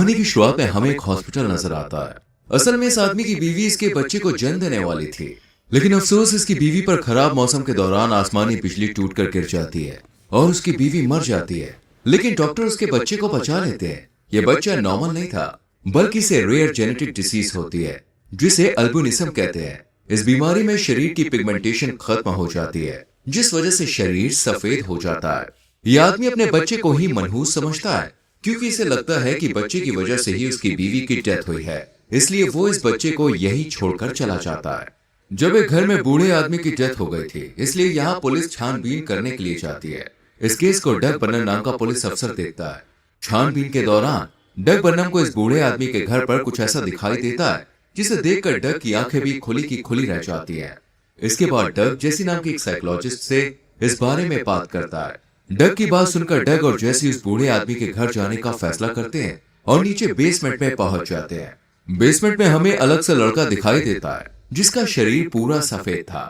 कहानी की शुरुआत में हमें एक हॉस्पिटल नजर आता है। असल में इस आदमी की बीवी इसके बच्चे को जन्म देने वाली थी, लेकिन अफसोस इसकी बीवी पर खराब मौसम के दौरान आसमानी बिजली टूटकर गिर जाती है और उसकी बीवी मर जाती है। लेकिन डॉक्टर उसके बच्चे को बचा लेते हैं। यह बच्चा नॉर्मल नहीं था, बल्कि इसे रेयर जेनेटिक डिसीज होती है जिसे अल्बिनिज्म कहते हैं। इस बीमारी में शरीर की पिगमेंटेशन खत्म हो जाती है, जिस वजह से शरीर सफेद हो जाता है। यह आदमी अपने बच्चे को ही मनहूस समझता है, क्योंकि इसे लगता है कि बच्चे की वजह से ही उसकी बीवी की डेथ हुई है, इसलिए वो इस बच्चे को यही छोड़कर चला जाता है। जब एक घर में बूढ़े आदमी की डेथ हो गई थी, इसलिए यहाँ पुलिस छानबीन करने के लिए जाती है। इस केस को डग बर्नम नाम का पुलिस अफसर देखता है। छानबीन के दौरान डग बर्नम को इस बूढ़े आदमी के घर पर कुछ ऐसा दिखाई देता है जिसे देखकर डग की आंखें भी खुली की खुली रह जाती हैं। इसके बाद डग जेसी नाम की एक साइकोलॉजिस्ट से इस बारे में बात करता है। डग की बात सुनकर डग और जेसी उस बूढ़े आदमी के घर जाने का फैसला करते हैं और नीचे बेसमेंट में पहुंच जाते हैं। बेसमेंट में हमें अलग से लड़का दिखाई देता है जिसका शरीर पूरा सफेद था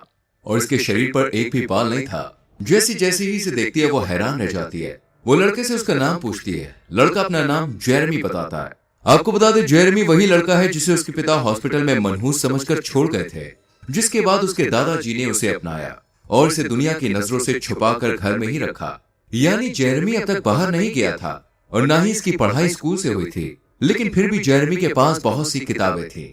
और इसके शरीर पर एक भी बाल नहीं था। जेसी जैसे ही इसे देखती है वो हैरान रह जाती है। वो लड़के से उसका नाम पूछती है। लड़का अपना नाम जेरेमी बताता है। आपको बता दें, जेरेमी वही लड़का है जिसे उसके पिता हॉस्पिटल में मनहूस समझकर छोड़ गए थे, जिसके बाद उसके दादाजी ने उसे अपनाया और इसे दुनिया की नजरों से छुपाकर घर में ही रखा। यानी जेरेमी अब तक बाहर नहीं गया था और ना ही इसकी पढ़ाई स्कूल से हुई थी, लेकिन फिर भी जेरेमी के पास बहुत सी किताबें थी।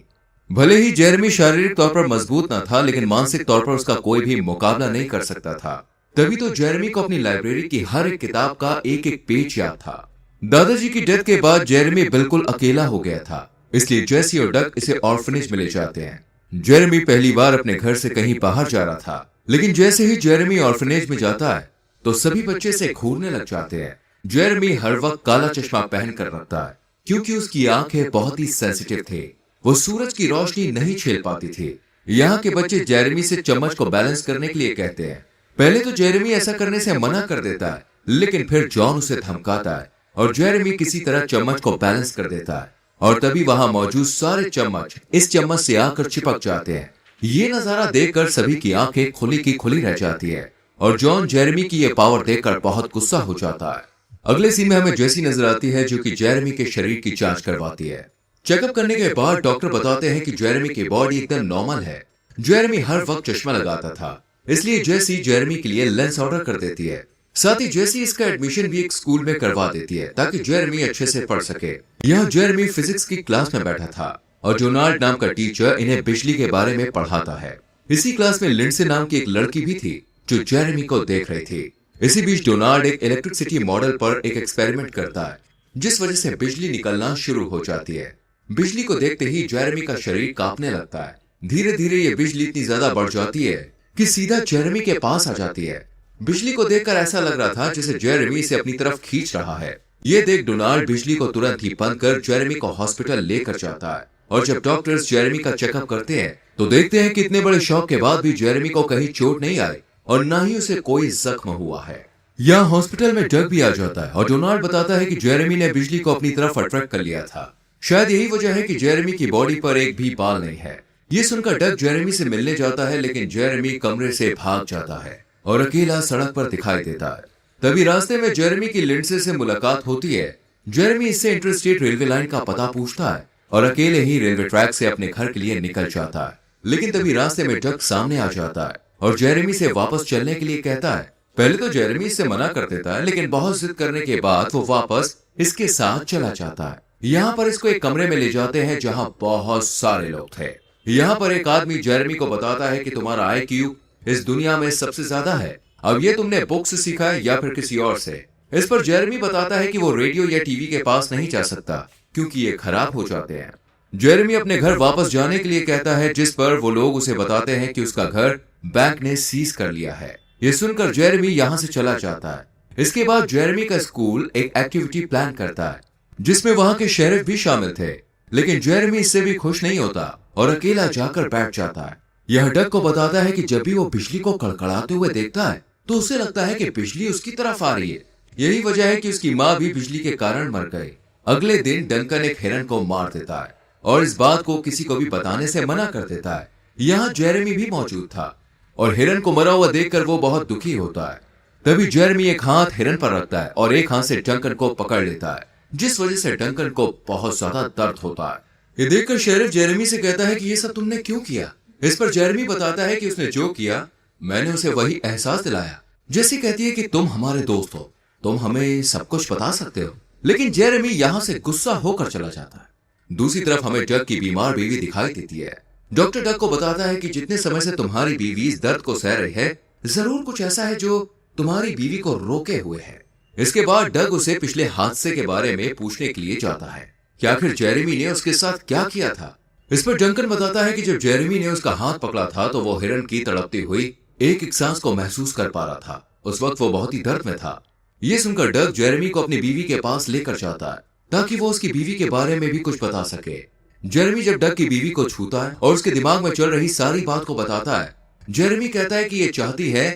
भले ही जेरेमी शारीरिक तौर पर मजबूत न था, लेकिन मानसिक तौर पर उसका कोई भी मुकाबला नहीं कर सकता था। तभी तो जेरेमी को अपनी लाइब्रेरी की हर एक किताब का एक एक पेज याद था। दादाजी की डेथ के बाद जेरेमी बिल्कुल अकेला हो गया था, इसलिए जेसी और डग इसे ऑर्फनेज में ले जाते हैं। जेरेमी पहली बार अपने घर से कहीं बाहर जा रहा था, लेकिन जैसे ही जेरेमी ऑर्फनेज में जाता है तो सभी बच्चे से घूरने लग जाते हैं। जेरेमी हर वक्त काला चश्मा पहन कर रखता है, क्योंकि उसकी आंखें बहुत ही सेंसिटिव थे। वो सूरज की रोशनी नहीं झेल पाती थी। यहाँ के बच्चे जेरेमी से चम्मच को बैलेंस करने के लिए कहते हैं। पहले तो जेरेमी ऐसा करने से मना कर देता है, लेकिन फिर जॉन उसे धमकाता है और जेरेमी किसी तरह चम्मच को बैलेंस कर देता है और तभी वहां मौजूद सारे चम्मच इस चम्मच से आकर चिपक जाते हैं। ये नजारा देखकर सभी की आंखें खुली की खुली रह जाती है और जॉन जेरेमी की ये पावर देखकर बहुत गुस्सा हो जाता है। अगले सीन में हमें जेसी नजर आती है, जो कि जेरेमी के शरीर की जांच करवाती है। चेकअप करने के बाद डॉक्टर बताते हैं कि जेरेमी की बॉडी एकदम नॉर्मल है। जेरेमी हर वक्त चश्मा लगाता था, इसलिए जेसी जेरेमी के लिए लेंस ऑर्डर कर देती है। साथ ही जेसी इसका एडमिशन भी एक स्कूल में करवा देती है ताकि जेरेमी अच्छे से पढ़ सके। यहाँ जेरेमी फिजिक्स की क्लास में बैठा था और डोनाल्ड नाम का टीचर इन्हें बिजली के बारे में पढ़ाता है। इसी क्लास में लिंडसे नाम की एक लड़की भी थी जो जेरेमी को देख रही थी। इसी बीच डोनाल्ड एक इलेक्ट्रिसिटी मॉडल पर एक एक्सपेरिमेंट करता है, जिस वजह से बिजली निकलना शुरू हो जाती है। बिजली को देखते ही जेरेमी का शरीर कांपने लगता है। धीरे धीरे ये बिजली इतनी ज्यादा बढ़ जाती है कि सीधा जेरेमी के पास आ जाती है। बिजली को देखकर ऐसा लग रहा था जैसे जेरेमी इसे अपनी तरफ खींच रहा है। ये देख डोनाल्ड बिजली को तुरंत ही बंद कर जेरेमी को हॉस्पिटल लेकर जाता है और जब डॉक्टर्स जेरेमी का चेकअप करते हैं तो देखते हैं कि इतने बड़े शॉक के बाद भी जेरेमी को कहीं चोट नहीं आई और ना ही उसे कोई जख्म हुआ है। यहाँ हॉस्पिटल में डग भी आ जाता है और डोनाल्ड बताता है कि जेरेमी ने बिजली को अपनी तरफ अट्रैक्ट कर लिया था। शायद यही वजह है कि जेरेमी की बॉडी पर एक भी बाल नहीं है। ये सुनकर डग जेरेमी से मिलने जाता है, लेकिन जेरेमी कमरे से भाग जाता है और अकेला सड़क पर दिखाई देता है। तभी रास्ते में जेरेमी की लिंडसे से मुलाकात होती है। जेरेमी इससे इंटरस्टेट रेलवे लाइन का पता पूछता है और अकेले ही रेलवे ट्रैक से अपने घर के लिए निकल जाता है। लेकिन तभी रास्ते में डग सामने आ जाता है और जेरेमी से वापस चलने के लिए कहता है। पहले तो जेरेमी इससे मना कर देता है, लेकिन बहुत जिद करने के बाद वो वापस इसके साथ चला जाता है। यहाँ पर इसको एक कमरे में ले जाते हैं जहाँ बहुत सारे लोग थे। यहाँ पर एक आदमी जेरेमी को बताता है कि तुम्हारा आईक्यू इस दुनिया में सबसे ज्यादा है। अब ये तुमने बुक से सीखा है या फिर किसी और से। इस पर जेरेमी बताता है कि वो रेडियो या टीवी के पास नहीं जा सकता क्योंकि ये खराब हो जाते हैं। जेरेमी अपने घर वापस जाने के लिए कहता है, जिस पर वो लोग उसे बताते हैं कि उसका घर बैंक ने सीज कर लिया है। ये सुनकर जेरेमी यहाँ से चला जाता है। इसके बाद जेरेमी का स्कूल एक एक्टिविटी प्लान करता है जिसमें वहां के शेरिफ भी शामिल थे, लेकिन जेरेमी इससे भी खुश नहीं होता और अकेला जाकर बैठ जाता है। यह डग को बताता है कि जब भी वो बिजली को कड़कड़ाते हुए देखता है तो उसे लगता है कि बिजली उसकी तरफ आ रही है। यही वजह है कि उसकी माँ भी बिजली के कारण मर गई। अगले दिन डंकन एक हिरन को मार देता है और इस बात को किसी को भी बताने से मना कर देता है। यहाँ जेरेमी भी मौजूद था और हिरन को मरा हुआ देखकर वो बहुत दुखी होता है। तभी जेरेमी एक हाथ हिरन पर रखता है और एक हाथ से डंकन को पकड़ लेता है। जिस वजह से डंकन को बहुत ज्यादा दर्द होता है। ये देखकर शेरिफ जेरेमी से कहता है कि ये सब तुमने क्यों किया। इस पर जेरेमी बताता है कि उसने जो किया मैंने उसे वही एहसास दिलाया। जैसी कहती है कि तुम हमारे दोस्त हो, तुम हमें सब कुछ बता सकते हो। लेकिन जेरेमी यहां से गुस्सा होकर चला जाता है। दूसरी तरफ हमें डग की बीमार बीवी दिखाई देती है। डॉक्टर डग को बताता है कि जितने समय से तुम्हारी बीवी इस दर्द को सह रही है, जरूर कुछ ऐसा है जो तुम्हारी बीवी को रोके हुए है। इसके बाद डग उसे पिछले हादसे के बारे में पूछने के लिए जाता है कि आखिर जेरेमी ने उसके साथ क्या किया था। इस पर डंकन बताता है कि जब जेरेमी ने उसका हाथ पकड़ा था तो वो हिरन की तड़पती हुई एक सांस को महसूस कर पा रहा था। उस वक्त वो बहुत ही दर्द में था। ये सुनकर डग जेरेमी को अपनी बीवी के पास लेकर जाता है ताकि वो उसकी बीवी के बारे में भी कुछ बता सके। जेरेमी जब डग की बीवी को छूता है और उसके दिमाग में चल रही सारी बात को बताता है, जेरेमी कहता है कि ये चाहती है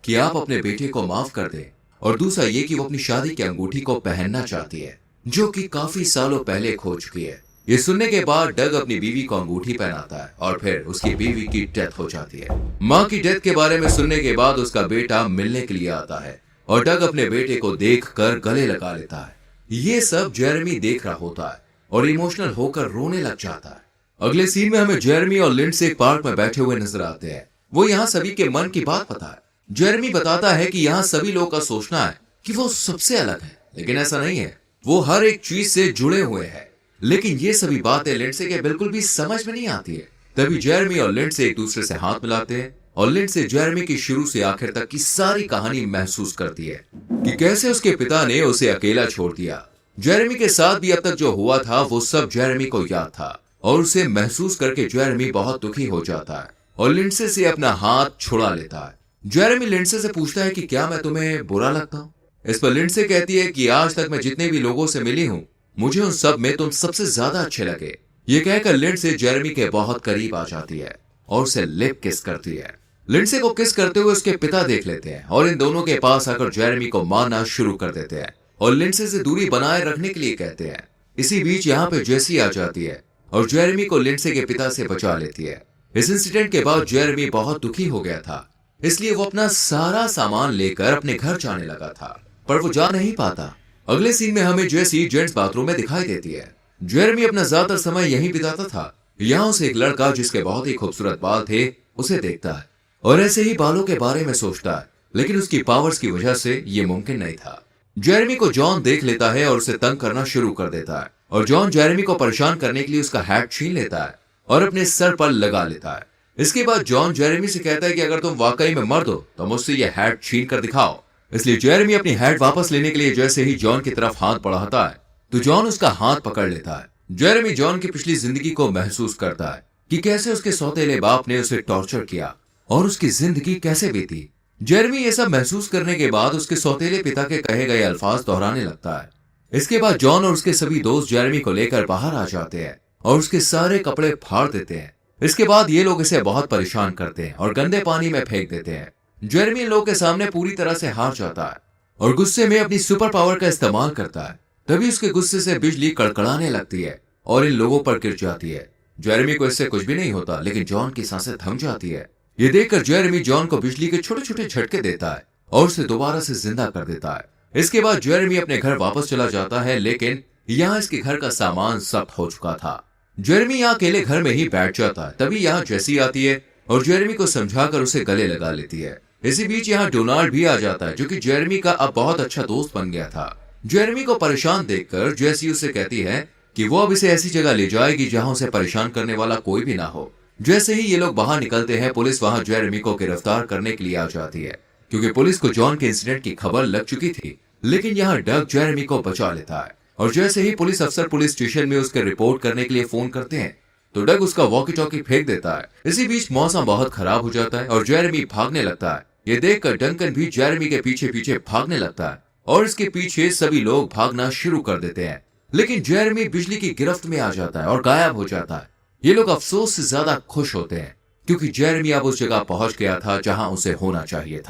कि आप अपने बेटे को माफ कर दें, और दूसरा ये कि वो अपनी शादी की अंगूठी को पहनना चाहती है जो कि काफी सालों पहले खो चुकी है। ये सुनने के बाद डग अपनी बीवी को अंगूठी पहनाता है और फिर उसकी बीवी की डेथ हो जाती है। माँ की डेथ के बारे में सुनने के बाद उसका बेटा मिलने के लिए आता है और डग अपने बेटे को देखकर गले लगा लेता है। ये सब जेरेमी देख रहा होता है और इमोशनल होकर रोने लग जाता है। अगले सीन में हमें जेरेमी और लिंडसे एक पार्क में बैठे हुए नजर आते हैं। वो यहाँ सभी के मन की बात पता है। जेरेमी बताता है कि यहाँ सभी लोगों का सोचना है कि वो सबसे अलग है, लेकिन ऐसा नहीं है। वो हर एक चीज से जुड़े हुए हैं। लेकिन ये सभी बातें लिंडसे के बिल्कुल भी समझ में नहीं आती है। तभी जेरेमी और लिंडसे एक दूसरे से हाथ मिलाते हैं और लिंडसे जेरेमी की शुरू से आखिर तक की सारी कहानी महसूस करती है कि कैसे उसके पिता ने उसे अकेला छोड़ दिया। जेरेमी के साथ भी अब तक जो हुआ था वो सब जेरेमी को याद था और उसे महसूस करके जेरेमी बहुत दुखी हो जाता है और लिंडसे से अपना हाथ छुड़ा लेता है। जेरेमी लिंडसे से पूछता है कि क्या मैं तुम्हें बुरा लगता हूँ। इस पर लिंडसे कहती है कि आज तक मैं जितने भी लोगों से मिली हूँ, मुझे उन सब में तुम सबसे ज्यादा अच्छे लगे। ये कहकर लिंडसे जेरेमी के बहुत करीब आ जाती है और उसे लिप किस करती है। लिंडसे को किस करते हुए उसके पिता देख लेते हैं और इन दोनों के पास आकर जेरेमी को मारना शुरू कर देते हैं और लिंडसे से दूरी बनाए रखने के लिए कहते हैं। इसी बीच यहाँ पे जेसी आ जाती है और जेरेमी को लिंडसे के पिता से बचा लेती है। इस इंसिडेंट के बाद जेरेमी बहुत दुखी हो गया था, इसलिए वो अपना सारा सामान लेकर अपने घर जाने लगा था, पर वो जा नहीं पाता। अगले सीन में हमें जेसी जेंट्स बाथरूम में दिखाई देती है। जेरेमी अपना ज्यादातर समय यहीं बिताता था। यहाँ उसे एक लड़का जिसके बहुत ही खूबसूरत बाल थे उसे देखता है और ऐसे ही बालों के बारे में सोचता है, लेकिन उसकी पावर्स की वजह से ये मुमकिन नहीं था। जेरेमी को जॉन देख लेता है और उसे तंग करना शुरू कर देता है और जॉन जेरेमी को परेशान करने के लिए उसका हैट छीन लेता है और अपने सर पर लगा लेता है। इसके बाद जॉन जेरेमी से कहता है कि अगर तुम वाकई में मर्द हो तो मुझसे ये हैट छीन कर दिखाओ। इसलिए जेरेमी अपनी हैट वापस लेने के लिए जैसे ही जॉन की तरफ हाथ बढ़ाता है तो जॉन उसका हाथ पकड़ लेता है। जेरेमी जॉन की पिछली जिंदगी को महसूस करता है कि कैसे उसके सौतेले बाप ने उसे टॉर्चर किया और उसकी जिंदगी कैसे बीती। जेरेमी ये सब महसूस करने के बाद उसके सौतेले पिता के कहे गए अल्फाज दोहराने लगता है। इसके बाद जॉन और उसके सभी दोस्त जेरेमी को लेकर बाहर आ जाते हैं और उसके सारे कपड़े फाड़ देते हैं। इसके बाद ये लोग इसे बहुत परेशान करते हैं और गंदे पानी में फेंक देते हैं। जेरेमी इन लोगों के सामने पूरी तरह से हार जाता है और गुस्से में अपनी सुपर पावर का इस्तेमाल करता है। तभी उसके गुस्से से बिजली कड़कड़ाने लगती है और इन लोगों पर गिर जाती है। जेरेमी को इससे कुछ भी नहीं होता, लेकिन जॉन की सांसें थम जाती है। ये देखकर जेरेमी जॉन को बिजली के छोटे छोटे झटके देता है और उसे दोबारा से जिंदा कर देता है। इसके बाद जेरेमी अपने घर वापस चला जाता है, लेकिन यहाँ इसके घर का सामान सब हो चुका था। जेरेमी यहाँ अकेले घर में ही बैठ जाता है। तभी यहाँ जेसी आती है और जेरेमी को समझाकर उसे गले लगा लेती है। इसी बीच यहाँ डोनाल्ड भी आ जाता है जो कि जेरेमी का अब बहुत अच्छा दोस्त बन गया था। जेरेमी को परेशान देखकर जेसी उसे कहती है कि वो अब इसे ऐसी जगह ले जाएगी जहाँ उसे परेशान करने वाला कोई भी ना हो। जैसे ही ये लोग बाहर निकलते हैं, पुलिस वहां जेरेमी को गिरफ्तार करने के लिए आ जाती है क्योंकि पुलिस को जॉन के इंसिडेंट की खबर लग चुकी थी। लेकिन यहाँ डग जेरेमी को बचा लेता है और जैसे ही पुलिस अफसर पुलिस स्टेशन में उसके रिपोर्ट करने के लिए फोन करते हैं तो डग उसका वॉकी टॉकी फेंक देता है। इसी बीच मौसम बहुत खराब हो जाता है और जेरेमी भागने लगता है। ये देखकर डंकन भी जेरेमी के पीछे पीछे भागने लगता है और इसके पीछे सभी लोग भागना शुरू कर देते हैं। लेकिन जेरेमी बिजली की गिरफ्त में आ जाता है और गायब हो जाता है। ये लोग अफसोस से ज्यादा खुश होते हैं क्योंकि जेरेमी अब उस जगह पहुंच गया था जहां उसे होना चाहिए था।